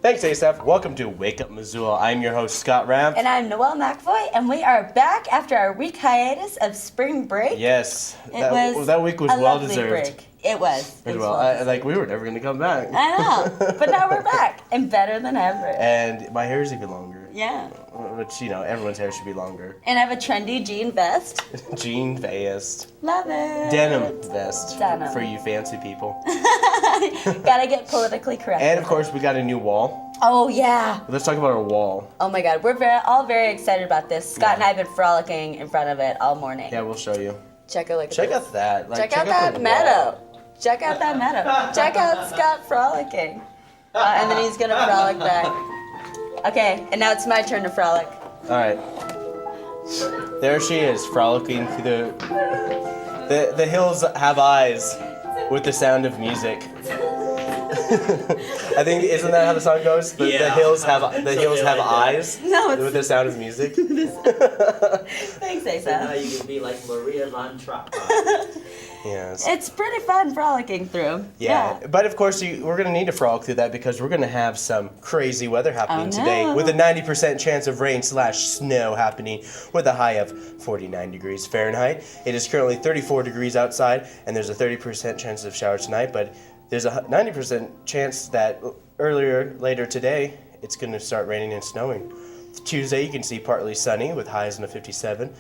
Thanks, Asaph. Welcome to Wake Up Missoula. I'm your host, Scott Ramp. And I'm Noelle McAvoy, and we are back after our week hiatus of spring break. Yes, that week was well deserved. Break. It was. We were never going to come back. I know, but now we're back and better than ever. And my hair is even longer. Yeah. Which, everyone's hair should be longer. And I have a trendy jean vest. Jean vest. Love it. Denim vest. Denim. For you fancy people. Gotta get politically correct. And of course, we got a new wall. Oh, yeah. Let's talk about our wall. Oh my God, we're all very excited about this. Scott and I have been frolicking in front of it all morning. Yeah, we'll show you. Check out that. Check out that meadow. Check out that meadow. Check out Scott frolicking. And then he's gonna frolic back. Okay, and now it's my turn to frolic. All right. There she is, frolicking through the hills have eyes with the sound of music. I think isn't that how the song goes? The hills have eyes. No, it's with the sound of music. Thanks, Asaph. So now you can be like Maria von Trapp. Yes. It's pretty fun frolicking through. Yeah. But of course, we're going to need to frolic through that because we're going to have some crazy weather happening today with a 90% chance of rain/snow happening with a high of 49 degrees Fahrenheit. It is currently 34 degrees outside and there's a 30% chance of showers tonight, but there's a 90% chance that later today, it's going to start raining and snowing. Tuesday, you can see partly sunny with highs in the 57.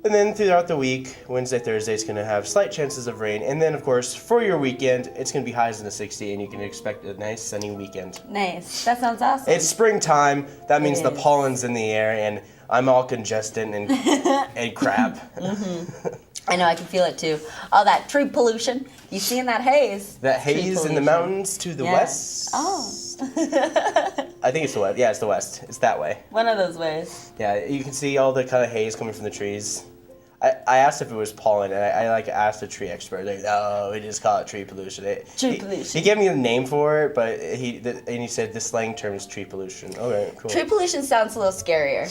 And then throughout the week, Wednesday, Thursday, it's going to have slight chances of rain. And then, of course, for your weekend, it's going to be highs in the 60, and you can expect a nice sunny weekend. Nice. That sounds awesome. It's springtime. That means the pollen's in the air, and I'm all congested and crap. Mm-hmm. I know, I can feel it too. All that tree pollution. You seeing that haze? That haze in the mountains to the west? Oh. I think it's the west. Yeah, it's the west. It's that way. One of those ways. Yeah, you can see all the kind of haze coming from the trees. I asked if it was pollen, and I asked a tree expert. Like, no, we just call it tree pollution. Tree pollution. He gave me a name for it, but he said the slang term is tree pollution. Okay, cool. Tree pollution sounds a little scarier.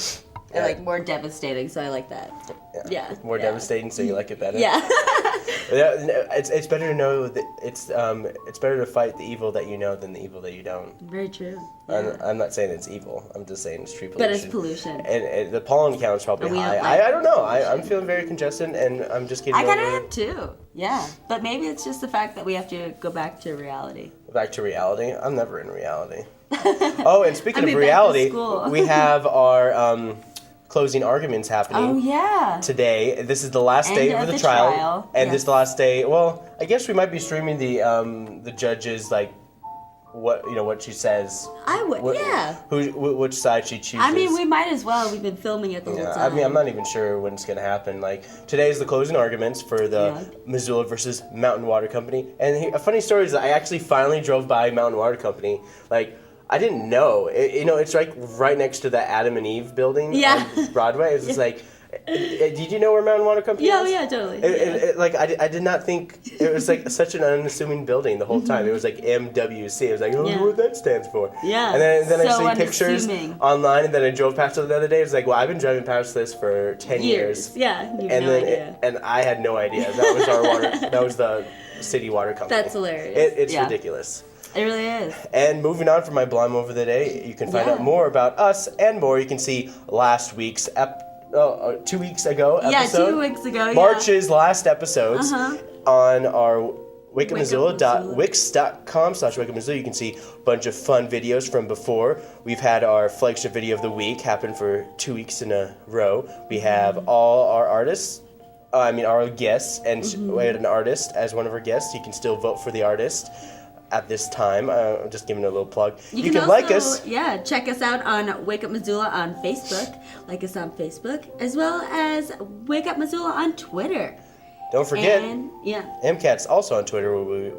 Yeah. And more devastating, so I like that. Yeah. More devastating, so you like it better. Yeah. It's better to know that it's better to fight the evil that you know than the evil that you don't. Very true. Yeah. I'm not saying it's evil. I'm just saying it's tree pollution. But it's pollution. And the pollen count is probably high. I don't know. I'm feeling very congested, and I'm just getting. I kind of am too. Yeah. But maybe it's just the fact that we have to go back to reality. Back to reality. I'm never in reality. Oh, and speaking of reality, we have our. Closing arguments happening today. This is the last day of the trial. And this last day, well, I guess we might be streaming the judges, like, what she says. I would, which side she chooses. I mean, we might as well. We've been filming it the whole time. I mean, I'm not even sure when it's going to happen. Like, today is the closing arguments for the Missoula versus Mountain Water Company. And a funny story is that I actually finally drove by Mountain Water Company, like, I didn't know. It's like right next to the Adam and Eve building on Broadway. It's just like, did you know where Mountain Water Company is? Yeah, totally. I did not think it was like such an unassuming building the whole time. It was like MWC. It was like, I wonder what that stands for. Yeah. And then I see pictures online, and then I drove past it the other day. It was like, well, I've been driving past this for 10 years. Yeah, you have no idea. And I had no idea. That was our water. That was the city water company. That's hilarious. It's ridiculous. It really is. And moving on from my blind moment of the day, you can find out more about us and more. You can see last week's 2 weeks ago episode. Yeah, 2 weeks ago. March's last episodes on our wakeupmissoula.wix.com/Wake Up Missoula. You can see a bunch of fun videos from before. We've had our flagship video of the week happen for 2 weeks in a row. We have all our artists. Our guests, and we had an artist as one of our guests. You can still vote for the artist at this time. I'm just giving a little plug. You can also, like us. Yeah, check us out on Wake Up Missoula on Facebook. Like us on Facebook, as well as Wake Up Missoula on Twitter. Don't forget, MCAT's also on Twitter, where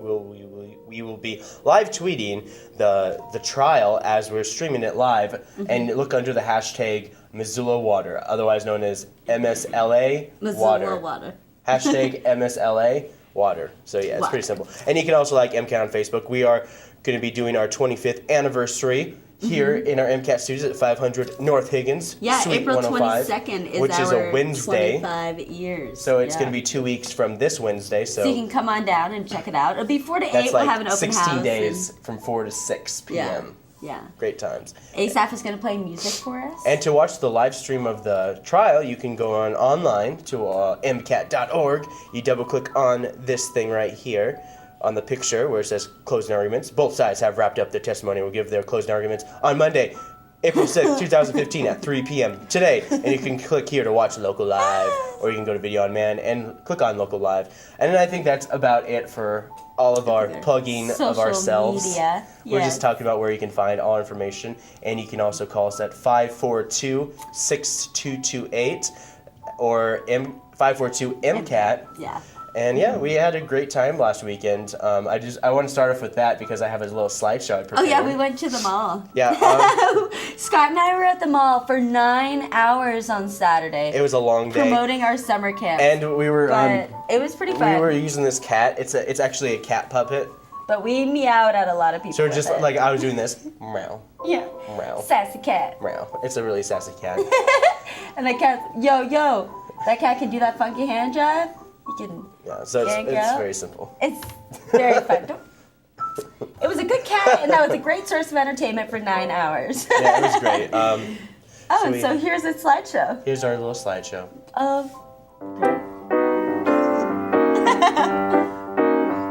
we will be live tweeting the trial as we're streaming it live, and look under the hashtag Missoula Water, otherwise known as MSLA Missoula Water. Hashtag MSLA Water. So yeah, it's pretty simple. And you can also like MCAT on Facebook. We are going to be doing our 25th anniversary here in our MCAT studios at 500 North Higgins, Suite April 105, 22nd is which is a Wednesday. 25 years. So it's going to be 2 weeks from this Wednesday. So you can come on down and check it out. It'll be 4 to 8. That's We'll have an open 16 house. 16 days from 4 to 6 p.m. Yeah. Great times. Asaph is going to play music for us. And to watch the live stream of the trial, you can go online to mcat.org. You double click on this thing right here on the picture where it says closing arguments. Both sides have wrapped up their testimony. Will give their closing arguments on Monday, April 6th, 2015 at 3 p.m. today. And you can click here to watch local live, or you can go to Video on Man and click on local live. And then I think that's about it for all of our plugging of ourselves. Media. We're Yes. just talking about where you can find all information, and you can also call us at 542-6228 or 542-MCAT. Yeah. And yeah, we had a great time last weekend. I want to start off with that because I have a little slideshow I prepared. Oh yeah, we went to the mall. Yeah. Scott and I were at the mall for 9 hours on Saturday. It was a long day. Promoting our summer camp. And we were but it was pretty fun. we were using this cat. It's actually a cat puppet. But we meowed at a lot of people. So we're with just it. like I was doing this. Meow. Yeah. Meow. Sassy cat. Meow. It's a really sassy cat. And the cat, yo, that cat can do that funky hand jive. You can. Yeah, so it's very simple. It's very fun. It was a good cat, and that was a great source of entertainment for 9 hours. Yeah, it was great. So here's a slideshow Here's our little slideshow. of.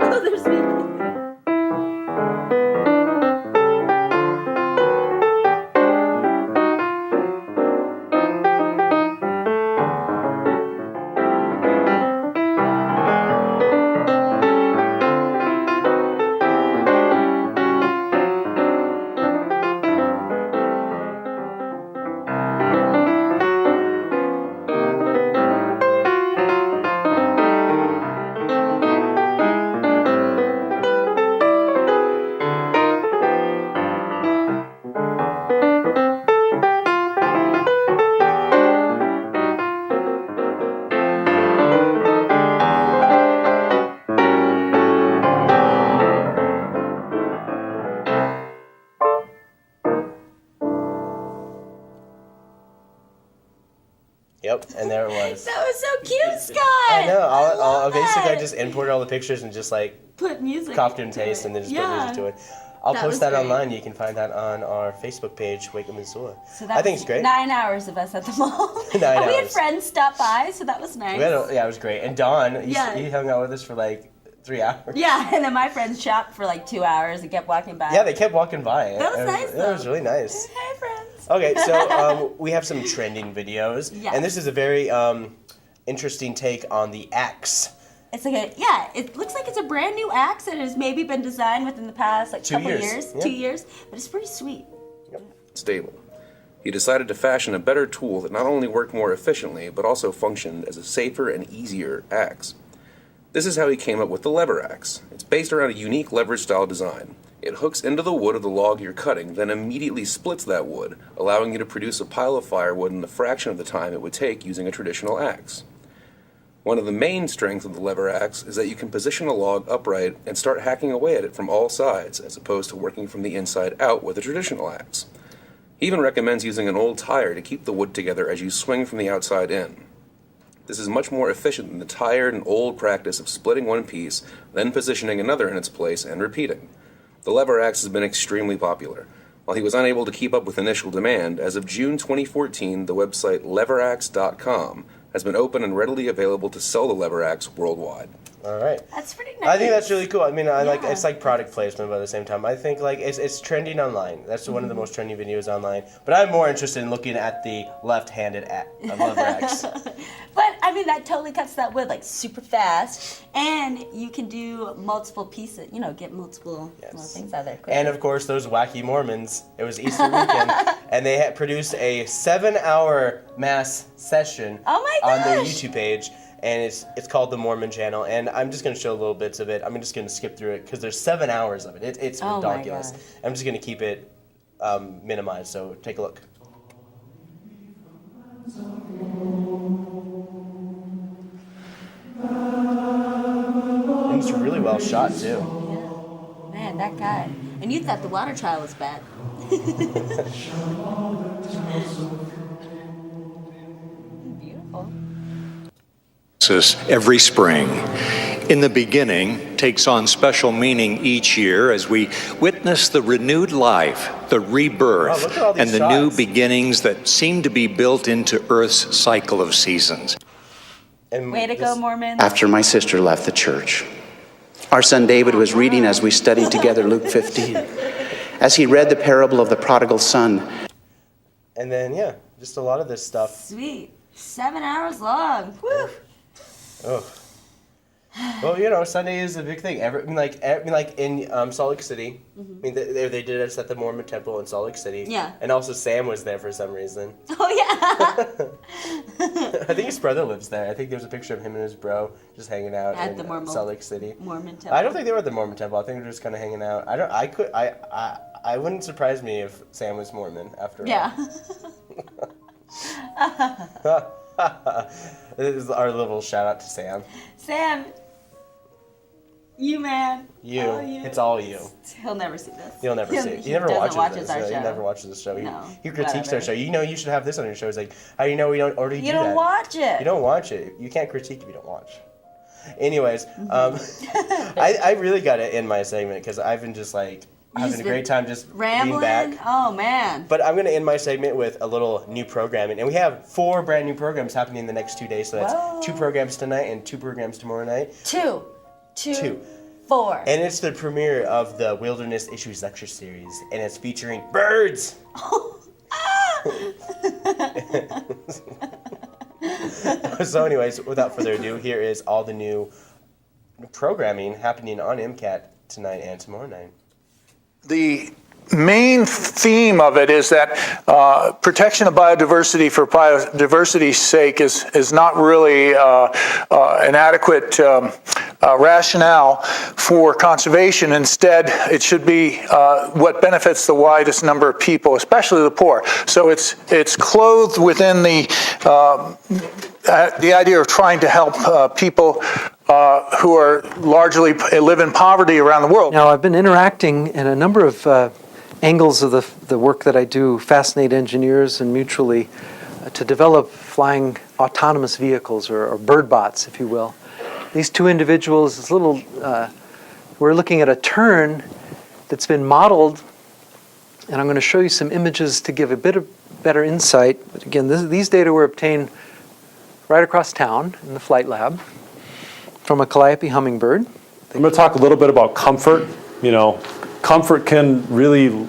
Oh, there's me. Yep, and there it was. That was so cute, Scott. I know. love Basically, I that. just imported all the pictures and just like Put music. copied and to pasted it. and then just Yeah. put music to it. I'll That post was that great. online. You can find that on our Facebook page, Wake Up Missoula. So that I think was it's great. 9 hours of us at the mall. 9 And we had hours. friends stop by, so that was nice. Yeah, it was great. And Dawn, Yeah. you hung out with us for like 3 hours. Yeah, and then my friends shopped for like 2 hours and kept walking by. Yeah, they kept walking by. That was It nice, That was though. really nice. Hey, friends. Okay, so we have some trending videos, Yes. and this is a very interesting take on the axe. It's like it looks like it's a brand new axe that has maybe been designed within the past like 2 couple years. years, Yeah. 2 years, but it's pretty sweet. Stable. He decided to fashion a better tool that not only worked more efficiently, but also functioned as a safer and easier axe. This is how he came up with the lever axe. It's based around a unique lever-style design. It hooks into the wood of the log you're cutting, then immediately splits that wood, allowing you to produce a pile of firewood in the fraction of the time it would take using a traditional axe. One of the main strengths of the lever axe is that you can position a log upright and start hacking away at it from all sides, as opposed to working from the inside out with a traditional axe. He even recommends using an old tire to keep the wood together as you swing from the outside in. This is much more efficient than the tired and old practice of splitting one piece, then positioning another in its place and repeating. The lever axe has been extremely popular. While he was unable to keep up with initial demand, as of June 2014, the website leveraxe.com has been open and readily available to sell the lever axe worldwide. All right. That's pretty nice. I think that's really cool. I mean, I like Yeah. it's like product placement, but at the same time, I think like it's trending online. That's one of the most trending videos online. But I'm more interested in looking at the left-handed lever axe. But I mean, that totally cuts that wood like super fast, and you can do multiple pieces. You know, get multiple little things out of there. Quick. And of course, those wacky Mormons. It was Easter weekend, and they had produced a 7-hour mass session Oh my on their gosh. YouTube page, and it's called the Mormon Channel. And I'm just gonna show little bits of it. I'm just gonna skip through it because there's 7 hours of it. It's Oh my ridiculous. gosh. I'm just gonna keep it minimized. So take a look. And it's really well shot too. Yeah. Man, that guy. And you thought the water trial was bad. Beautiful. Every spring. In the beginning takes on special meaning each year as we witness the renewed life, the rebirth Wow, look at all these and the new shots. beginnings that seem to be built into Earth's cycle of seasons. And Way to go, Mormons. After my sister left the church, our son David was reading as we studied together Luke 15. As he read the parable of the prodigal son, And then, yeah, just a lot of this stuff. Sweet. 7 hours long. Woo. Oh. Well, you know, Sunday is a big thing. Like in Salt Lake City. I mean, they did it at the Mormon Temple in Salt Lake City. Yeah. And also Sam was there for some reason. Oh, yeah. I think his brother lives there. I think there's a picture of him and his bro just hanging out At in the Mormon- Salt Lake City. Mormon Temple. I don't think they were at the Mormon Temple. I think they were just kind of hanging out. I wouldn't surprise me if Sam was Mormon after Yeah. all. This is our little shout out to Sam. Sam. You, man. You. Oh, you. It's all you. He'll never see this. You'll never see it. He He never doesn't watches our this. show. He never watches the show. No, He critiques whatever. our show. You know, you should have this on your show. It's like, how do you know we don't already do You that? don't watch it. You don't watch it. You can't critique if you don't watch. Anyways, I really got to end my segment because I've been just like having a great time just Rambling. being back. Oh, man. But I'm going to end my segment with a little new programming. And we have 4 brand new programs happening in the next 2 days. So that's Whoa. 2 programs tonight and 2 programs tomorrow night. Two. 4. And it's the premiere of the Wilderness Issues Lecture Series. And it's featuring birds. So anyways, without further ado, here is all the new programming happening on MCAT tonight and tomorrow night. The main theme of it is that protection of biodiversity for biodiversity's sake is not really an adequate rationale for conservation. Instead, it should be what benefits the widest number of people, especially the poor. So it's clothed within the idea of trying to help people who are largely live in poverty around the world. Now, I've been interacting in a number of angles of the work that I do, fascinate engineers and mutually to develop flying autonomous vehicles or bird bots, if you will. These 2 individuals, this little, we're looking at a tern that's been modeled, and I'm going to show you some images to give a bit of better insight. But again, these data were obtained right across town in the flight lab from a calliope hummingbird. I'm going to talk a little bit about comfort. You know, comfort can really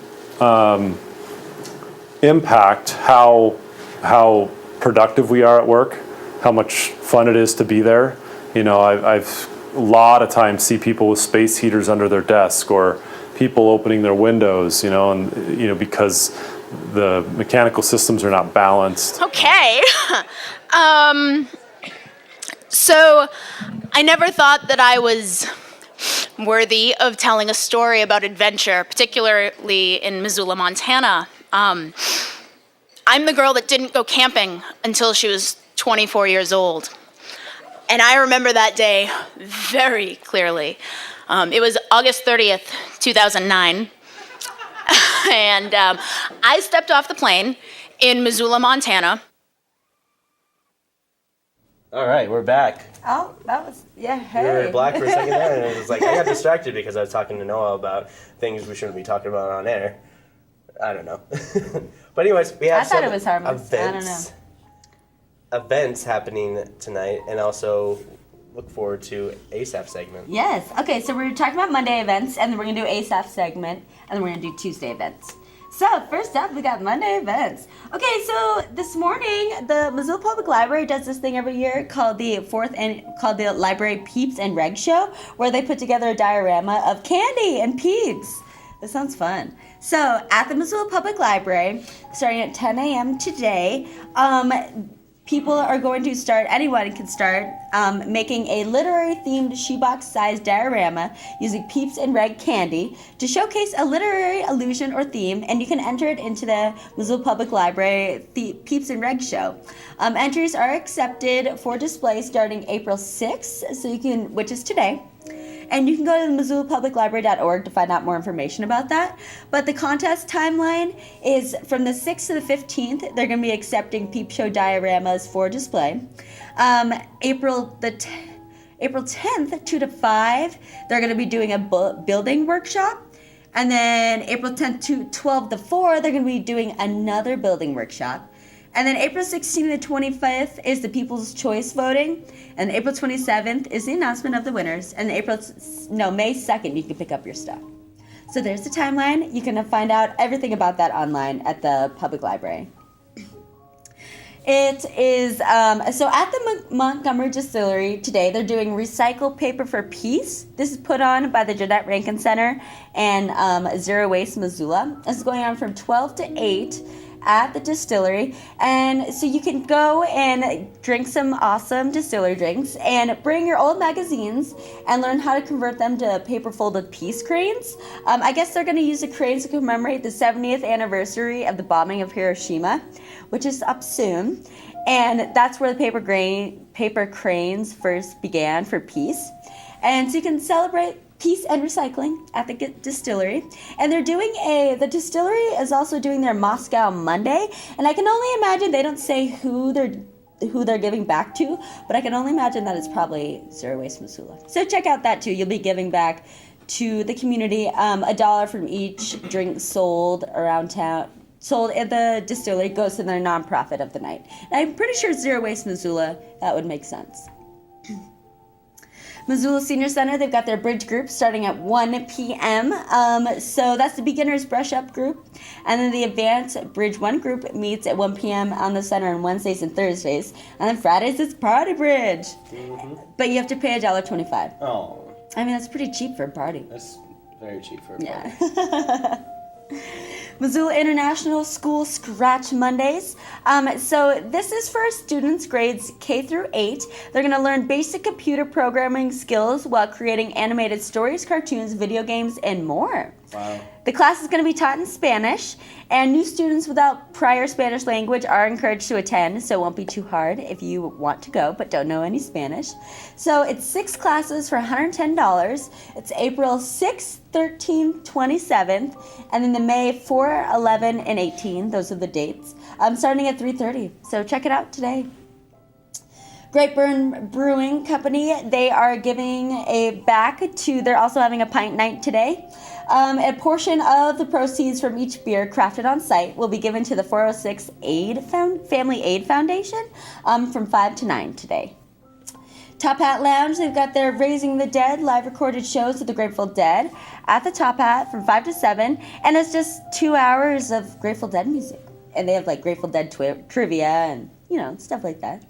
impact how productive we are at work, how much fun it is to be there. You know, I've a lot of times see people with space heaters under their desk or people opening their windows, you know, and you know, because the mechanical systems are not balanced. Okay. So I never thought that I was worthy of telling a story about adventure, particularly in Missoula, Montana. I'm the girl that didn't go camping until she was 24 years old. And I remember that day very clearly. It was August 30th, 2009. And I stepped off the plane in Missoula, Montana. All right, we're back. Oh, that was, yeah, hey. We were black for a second there, and it was like, I got distracted because I was talking to Noelle about things we shouldn't be talking about on air. I don't know. But anyways, we have I thought some it was harmless. I don't know. events happening tonight, and also look forward to Asaph segment. Yes. Okay, so we're talking about Monday events, and then we're going to do Asaph segment, and then we're going to do Tuesday events. So first up, we got Monday events. Okay, so this morning, the Missoula Public Library does this thing every year called the Library Peeps and Reg Show, where they put together a diorama of candy and peeps. This sounds fun. So at the Missoula Public Library, starting at 10 a.m. today, people are going to start, anyone can start, making a literary-themed shoebox-sized diorama using Peeps and Reg candy to showcase a literary allusion or theme, and you can enter it into the Missoula Public Library Peeps and Reg show. Entries are accepted for display starting April 6th, so you can, which is today. And you can go to MissoulaPublicLibrary.org to find out more information about that. But the contest timeline is from the 6th to the 15th. They're going to be accepting peep show dioramas for display. April 10th, 2 to 5, they're going to be doing a building workshop. And then April 10th to 12th to 4, they're going to be doing another building workshop. And then April 16th to 25th is the People's Choice voting. And April 27th is the announcement of the winners. And May 2nd, you can pick up your stuff. So there's the timeline. You can find out everything about that online at the public library. It is, so at the Montgomery Distillery today, they're doing Recycle Paper for Peace. This is put on by the Jeanette Rankin Center and Zero Waste Missoula. This is going on from 12 to 8 at the distillery. And so you can go and drink some awesome distillery drinks and bring your old magazines and learn how to convert them to paper folded peace cranes. I guess they're going to use the cranes to commemorate the 70th anniversary of the bombing of Hiroshima, which is up soon. And that's where the paper cranes first began for peace. And so you can celebrate peace and recycling at the distillery. And they're doing the distillery is also doing their Moscow Monday. And I can only imagine, they don't say who they're giving back to, but I can only imagine that it's probably Zero Waste Missoula. So check out that too. You'll be giving back to the community. $1 from each drink sold around town, sold at the distillery, goes to their nonprofit of the night. And I'm pretty sure Zero Waste Missoula, that would make sense. Missoula Senior Center, they've got their bridge group starting at 1 p.m. So that's the beginner's brush up group. And then the advanced bridge 1 group meets at 1 p.m. on the center on Wednesdays and Thursdays. And then Fridays it's party bridge. Mm-hmm. But you have to pay $1.25. Oh. I mean, that's pretty cheap for a party. That's very cheap for a party. Yeah. Missoula International School Scratch Mondays. So this is for students grades K through 8. They're going to learn basic computer programming skills while creating animated stories, cartoons, video games, and more. Wow. The class is going to be taught in Spanish, and new students without prior Spanish language are encouraged to attend, so it won't be too hard if you want to go but don't know any Spanish. So it's 6 classes for $110. It's April 6th, 13th, 27th, and then the May 4, 11, and 18. Those are the dates. Starting at 3:30. So check it out today. Great Burn Brewing Company, they are giving they're also having a pint night today. A portion of the proceeds from each beer crafted on site will be given to the 406 Family Aid Foundation from 5 to 9 today. Top Hat Lounge, they've got their Raising the Dead live recorded shows with the Grateful Dead at the Top Hat from 5 to 7, and it's just 2 hours of Grateful Dead music. And they have like Grateful Dead trivia and, stuff like that.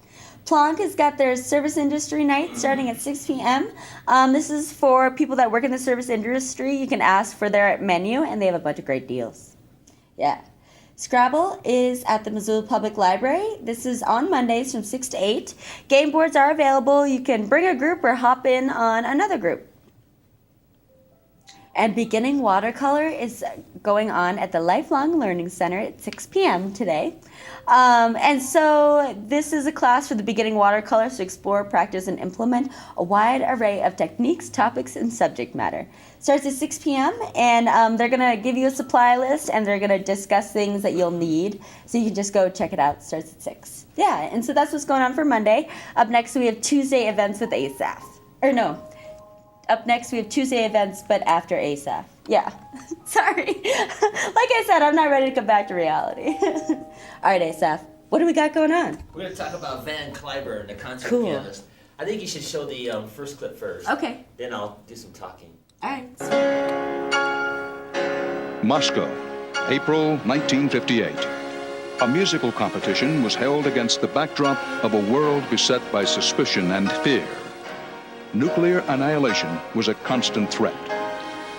Plonk has got their service industry night starting at 6 p.m. This is for people that work in the service industry. You can ask for their menu, and they have a bunch of great deals. Yeah. Scrabble is at the Missoula Public Library. This is on Mondays from 6 to 8. Game boards are available. You can bring a group or hop in on another group. And beginning watercolor is going on at the Lifelong Learning Center at 6 p.m. today. And so this is a class for the beginning watercolors to explore, practice, and implement a wide array of techniques, topics, and subject matter. Starts at 6 p.m. and they're going to give you a supply list and they're going to discuss things that you'll need. So you can just go check it out. It starts at 6. Yeah, and so that's what's going on for Monday. Up next, we have Tuesday events with Asaph. Up next, we have Tuesday events, but after Asaph. Yeah, sorry. Like I said, I'm not ready to come back to reality. All right, Asaph, what do we got going on? We're going to talk about Van Cliburn, the concert Cool. pianist. I think you should show the first clip first. Okay. Then I'll do some talking. All right. Moscow, April 1958. A musical competition was held against the backdrop of a world beset by suspicion and fear. Nuclear annihilation was a constant threat.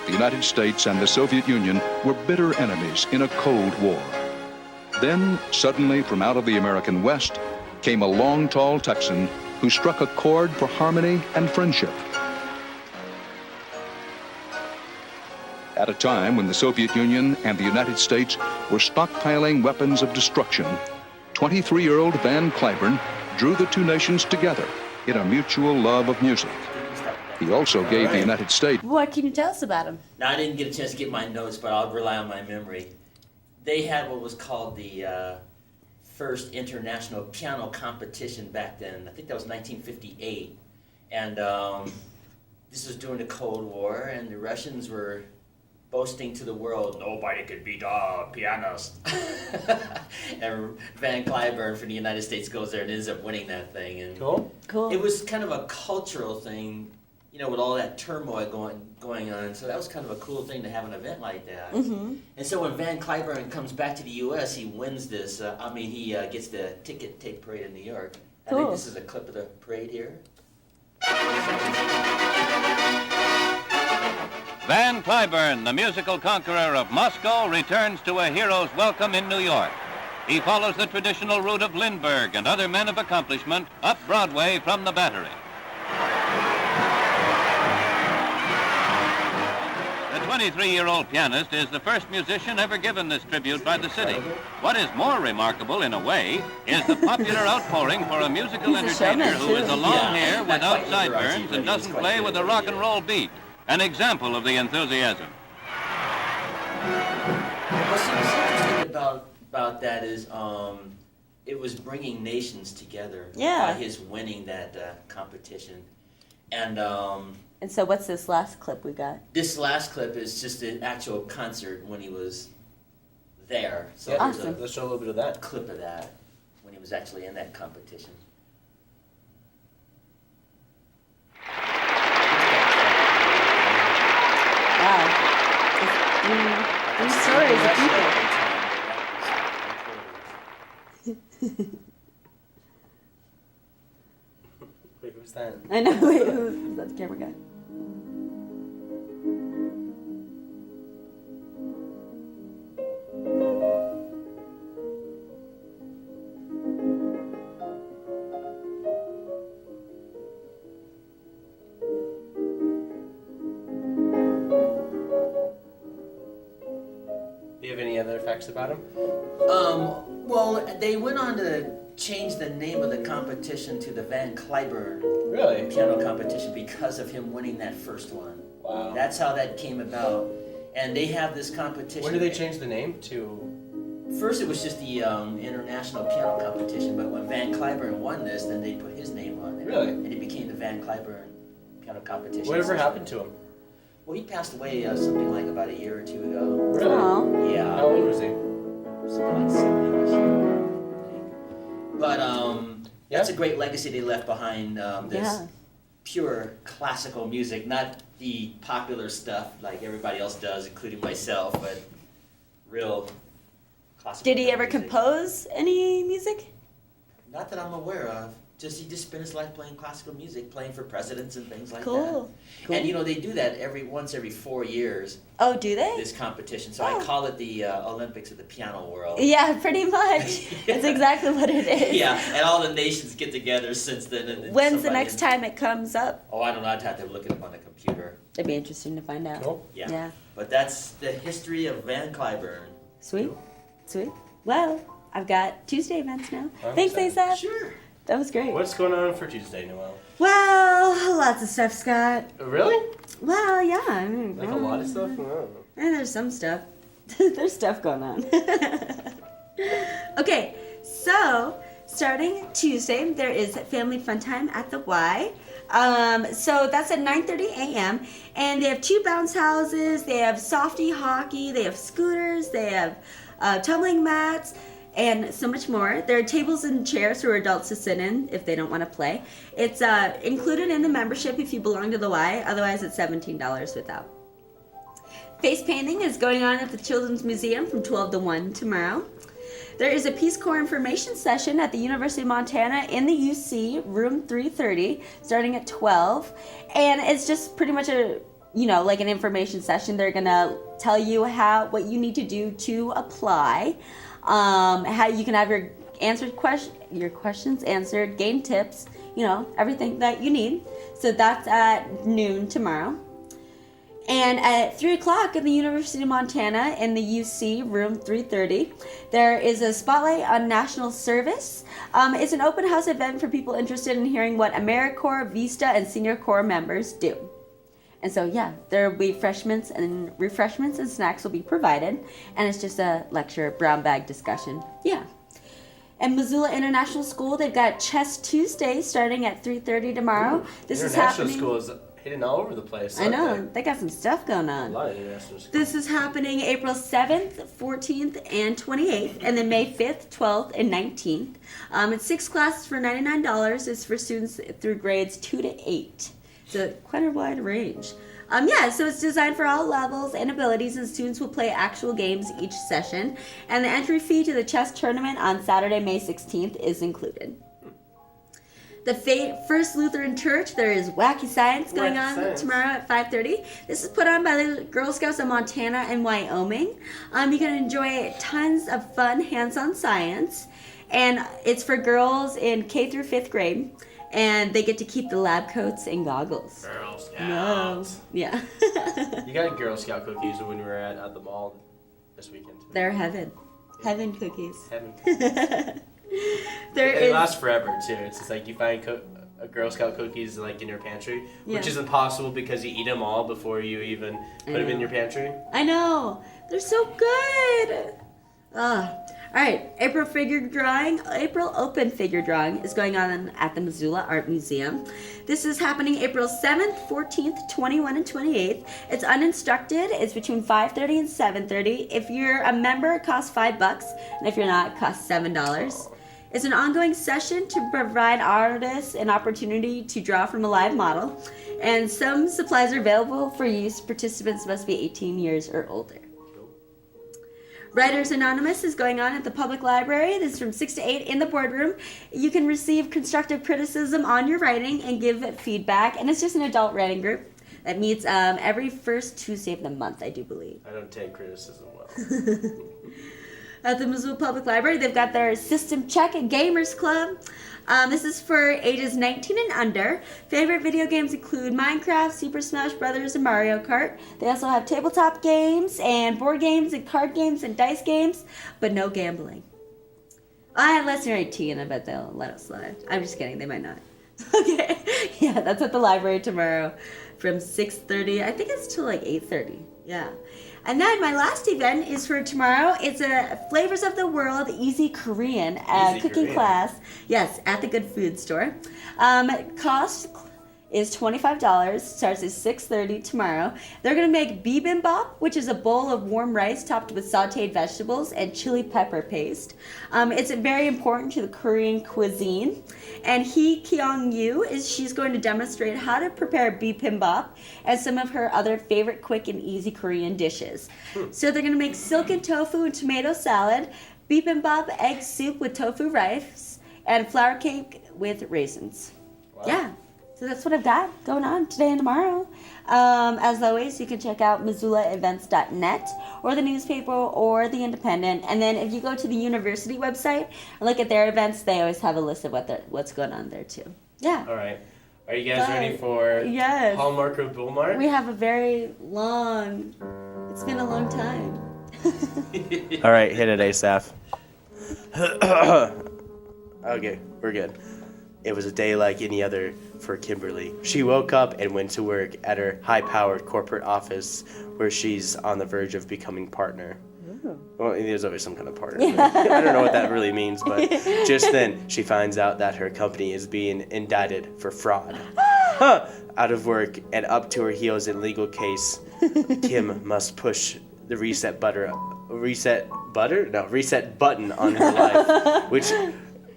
The United States and the Soviet Union were bitter enemies in a Cold War. Then, suddenly, from out of the American West, came a long, tall Texan who struck a chord for harmony and friendship. At a time when the Soviet Union and the United States were stockpiling weapons of destruction, 23-year-old Van Cliburn drew the two nations together in a mutual love of music. He also gave the United States... What can you tell us about him? Now, I didn't get a chance to get my notes, but I'll rely on my memory. They had what was called the first international piano competition back then. I think that was 1958. And this was during the Cold War, and the Russians were boasting to the world, nobody could beat a pianist. And Van Cliburn from the United States goes there and ends up winning that thing. And Cool. it was kind of a cultural thing, you know, with all that turmoil going on. So that was kind of a cool thing to have an event like that. Mm-hmm. And so when Van Cliburn comes back to the U.S., he wins this. He gets the ticket tape parade in New York. I think this is a clip of the parade here. Van Cliburn, the musical conqueror of Moscow, returns to a hero's welcome in New York. He follows the traditional route of Lindbergh and other men of accomplishment up Broadway from the Battery. The 23-year-old pianist is the first musician ever given this tribute by the city. What is more remarkable, in a way, is the popular outpouring for a musical entertainer who is a long hair without sideburns and doesn't play with a rock and roll beat. An example of the enthusiasm. What's interesting about that is it was bringing nations together by his winning that competition. And so what's this last clip we got? This last clip is just an actual concert when he was there. So yeah, awesome. Let's show a little bit of that. Clip of that when he was actually in that competition. Wow. Three stories of people. Wait, who's that? I know. Wait, who's that camera guy? Do you have any other facts about him? Well, they went on to change the name of the competition to the Van Cliburn piano competition because of him winning that first one. Wow. That's how that came about. And they have this competition. When did they change the name to? First it was just the international piano competition, but when Van Cliburn won this, then they put his name on it. Really? And it became the Van Cliburn piano competition. Whatever happened to him? Well, he passed away something like about a year or two ago. Really? Aww. Yeah. How old was he? Something like 70 I think. But that's a great legacy they left behind, this pure classical music, not the popular stuff like everybody else does, including myself, but real classical. Did he ever music. compose any music? Not that I'm aware of. He just spent his life playing classical music, playing for presidents and things like Cool. that. And you know, they do that once every 4 years. Oh, do they? This competition. So I call it the Olympics of the piano world. Yeah, pretty much. That's exactly what it is. Yeah, and all the nations get together since then. And When's the next time it comes up? Oh, I don't know. I'd have to look it up on the computer. It'd be interesting to find out. Cool. Yeah. But that's the history of Van Cliburn. Sweet. Sweet. Well, I've got Tuesday events now. I'm Thanks, excited. Asaph. Sure. That was great. What's going on for Tuesday, Noelle? Well, lots of stuff, Scott. Really? Well, yeah. I mean, Like a lot of stuff? I don't know. there's some stuff. There's stuff going on. Okay, so starting Tuesday, there is Family Fun Time at the Y. So that's at 9:30 a.m. And they have 2 bounce houses. They have softy hockey. They have scooters. They have tumbling mats. And so much more. There are tables and chairs for adults to sit in if they don't want to play. It's included in the membership if you belong to the Y. Otherwise, it's $17 without. Face painting is going on at the Children's Museum from 12 to 1 tomorrow. There is a Peace Corps information session at the University of Montana in the UC, room 330, starting at 12. And it's just pretty much like an information session. They're gonna tell you what you need to do to apply. How you can have your questions answered, gain tips, everything that you need. So that's at noon tomorrow. And at 3 o'clock in the University of Montana in the UC, room 330, there is a spotlight on national service. It's an open house event for people interested in hearing what AmeriCorps, Vista, and Senior Corps members do. And so, there will be refreshments and snacks will be provided. And it's just a lecture, brown bag discussion. Yeah. And Missoula International School, they've got Chess Tuesday starting at 3:30 tomorrow. This is happening. International School is hitting all over the place. I know. They got some stuff going on. A lot of international schools. This is happening April 7th, 14th, and 28th, and then May 5th, 12th, and 19th. It's 6 classes for $99. It's for students through grades 2 to 8. So quite a wide range. So it's designed for all levels and abilities, and students will play actual games each session. And the entry fee to the chess tournament on Saturday, May 16th is included. The First Lutheran Church, there is Wacky Science going on tomorrow at 5:30. This is put on by the Girl Scouts of Montana and Wyoming. You can enjoy tons of fun hands-on science, and it's for girls in K through 5th grade. And they get to keep the lab coats and goggles. Girl Scouts. No. Yeah. You got Girl Scout cookies when we were at the mall this weekend. They're heaven. Heaven cookies. Heaven cookies. They last forever, too. It's just like you find a Girl Scout cookies like in your pantry, which is impossible because you eat them all before you even put them in your pantry. I know. They're so good. All right, April open figure drawing is going on at the Missoula Art Museum. This is happening April 7th, 14th, 21, and 28th. It's uninstructed. It's between 5:30 and 7:30. If you're a member, it costs $5, and if you're not, it costs $7. It's an ongoing session to provide artists an opportunity to draw from a live model, and some supplies are available for use. Participants must be 18 years or older. Writers Anonymous is going on at the public library. This is from 6 to 8 in the boardroom. You can receive constructive criticism on your writing and give it feedback. And it's just an adult writing group that meets every first Tuesday of the month, I do believe. I don't take criticism well. At the Missoula Public Library, they've got their System Check and Gamers Club. This is for ages 19 and under. Favorite video games include Minecraft, Super Smash Bros., and Mario Kart. They also have tabletop games and board games and card games and dice games, but no gambling. Unless you're 18, I bet they'll let us slide. I'm just kidding, they might not. Okay, yeah, that's at the library tomorrow from 6:30. I think it's till like 8:30. Yeah. And then my last event is for tomorrow. It's a Flavors of the World Easy Korean cooking class. Yes, at the Good Food Store. Cost is $25. Starts at 6:30 tomorrow. They're gonna make bibimbap, which is a bowl of warm rice topped with sautéed vegetables and chili pepper paste. It's very important to the Korean cuisine. And Hee Kyung-yu she's going to demonstrate how to prepare bibimbap and some of her other favorite quick and easy Korean dishes. So they're gonna make silken tofu and tomato salad, bibimbap egg soup with tofu rice, and flour cake with raisins. Wow. Yeah. So that's what I've got going on today and tomorrow. As always, you can check out MissoulaEvents.net or the newspaper or the Independent. And then if you go to the university website and look at their events, they always have a list of what's going on there too. Yeah. All right. Are you guys ready for Hallmark or Bullmark? We have it's been a long time. All right, hit it, Asaph. Okay, we're good. It was a day like any other for Kimberly. She woke up and went to work at her high-powered corporate office where she's on the verge of becoming partner. Ooh. Well, there's always some kind of partner. I don't know what that really means, but just then she finds out that her company is being indicted for fraud. Out of work and up to her heels in legal case, Kim must push the reset button on her life, which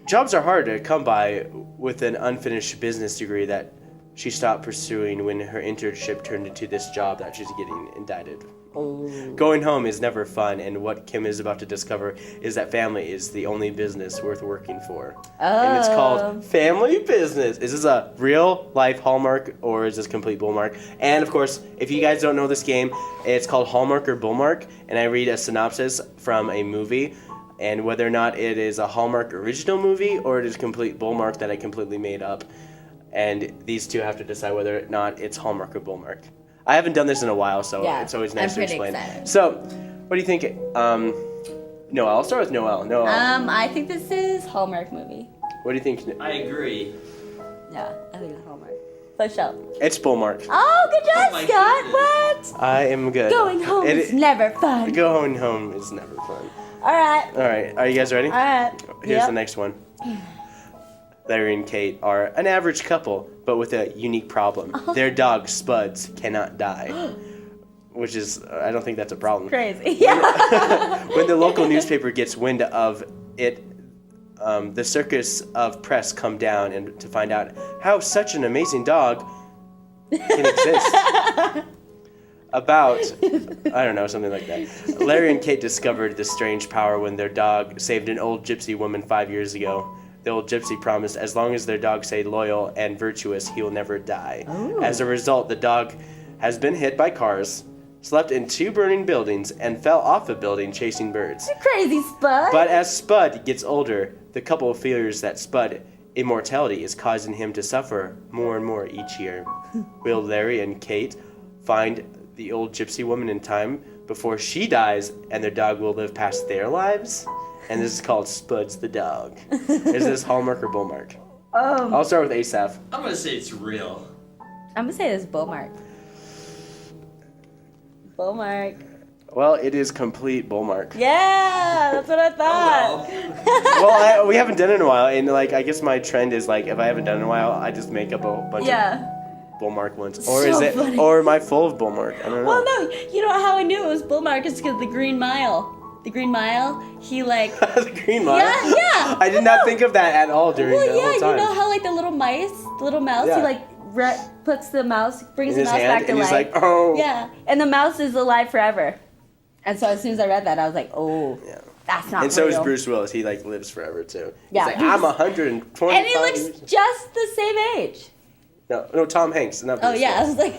jobs are hard to come by with an unfinished business degree that she stopped pursuing when her internship turned into this job that she's getting indicted. Oh. Going home is never fun, and what Kim is about to discover is that family is the only business worth working for. Oh. And it's called Family Business. Is this a real life Hallmark or is this complete Bullmark? And of course, if you guys don't know this game, it's called Hallmark or Bullmark, and I read a synopsis from a movie. And whether or not it is a Hallmark original movie or it is complete Bullmark that I completely made up. And these two have to decide whether or not it's Hallmark or Bullmark. I haven't done this in a while, so it's always nice to explain. Excited. So, what do you think? Noelle, I'll start with Noelle. I think this is Hallmark movie. What do you think? I agree. Yeah, I think it's Hallmark. For sure. It's Bullmark. Oh, good job, Scott. What? I am good. Going home is never fun. Going home is never fun. All right. Are you guys ready? All right. Here's the next one. Larry and Kate are an average couple, but with a unique problem. Their dog, Spuds, cannot die. Which is, I don't think that's a problem. Crazy. Yeah. When the local newspaper gets wind of it, the circus of press come down and to find out how such an amazing dog can exist. About, I don't know, something like that. Larry and Kate discovered this strange power when their dog saved an old gypsy woman 5 years ago. The old gypsy promised as long as their dog stayed loyal and virtuous, he will never die. Ooh. As a result, the dog has been hit by cars, slept in 2 burning buildings, and fell off a building chasing birds. Crazy Spud. But as Spud gets older, the couple fears that Spud immortality is causing him to suffer more and more each year. Will Larry and Kate find the old gypsy woman in time before she dies and their dog will live past their lives? And this is called Spuds the Dog. Is this Hallmark or Bullmark? I'll start with Asaph. I'm gonna say it's real. I'm gonna say this is Bullmark. Bullmark. Well, it is complete Bullmark. Yeah, that's what I thought. Well, we haven't done it in a while, and like I guess my trend is like if I haven't done it in a while, I just make up a bunch of Bullmark ones. Or So is it? funny. Or am I full of Bullmark? I don't know. Well, no, you know how I knew it was Bullmark is because the Green Mile. The Green Mile, he like. The Green Mile. Yeah. I did not think of that at all during the whole time. You know how like the little mouse, Yeah. he like puts the mouse, brings In the his mouse hand, back to and life. he's like, oh. Yeah, and the mouse is alive forever. And so as soon as I read that, I was like, oh, that's not And so real. is Bruce Willis. He like lives forever too. Yeah, He's like, I'm 120. And he looks just the same age. No, Tom Hanks, not Bruce Oh yeah, I was like,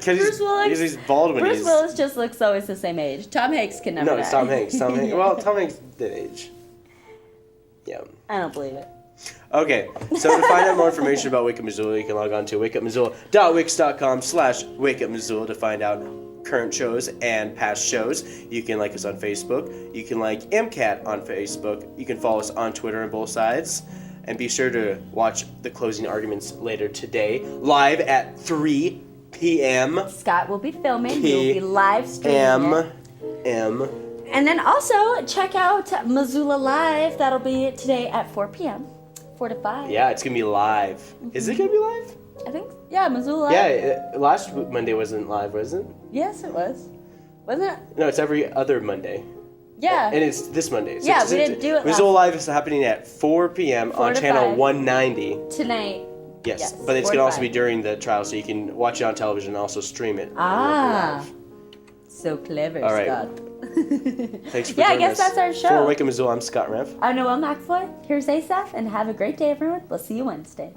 Bruce Willis. Because he's bald when Bruce he's. Willis just looks always the same age. Tom Hanks can never. No, it's die. Tom Hanks. Tom Hanks. Well, Tom Hanks did age. Yeah. I don't believe it. Okay, so to find out more information about Wake Up Missoula, you can log on to wakeupmissoula.wix.com/wakeupmissoula to find out current shows and past shows. You can like us on Facebook. You can like MCAT on Facebook. You can follow us on Twitter on both sides. And be sure to watch the closing arguments later today, live at 3 p.m. Scott will be filming. He will be live streaming it. And then also check out Missoula Live. That'll be today at 4 p.m. 4 to 5. Yeah, it's gonna be live. Is it gonna be live? I think. Yeah, Missoula Live. Yeah, last Monday wasn't live, was it? Yes, it was. Wasn't it? No, it's every other Monday. Yeah. And it's this Monday. So Yeah, we didn't do it Missoula last- Live is happening at 4 p.m. 4 on to channel 5. 190. Tonight. Yes, but it's 4 going to to also 5. be during the trial, so you can watch it on television and also stream it. Ah. So clever, All right. Scott. Thanks for Yeah, I joining guess us. that's our show. For Wake Up Missoula, I'm Scott Rev. I'm Noelle McFoy. Here's Asaph, and have a great day, everyone. We'll see you Wednesday.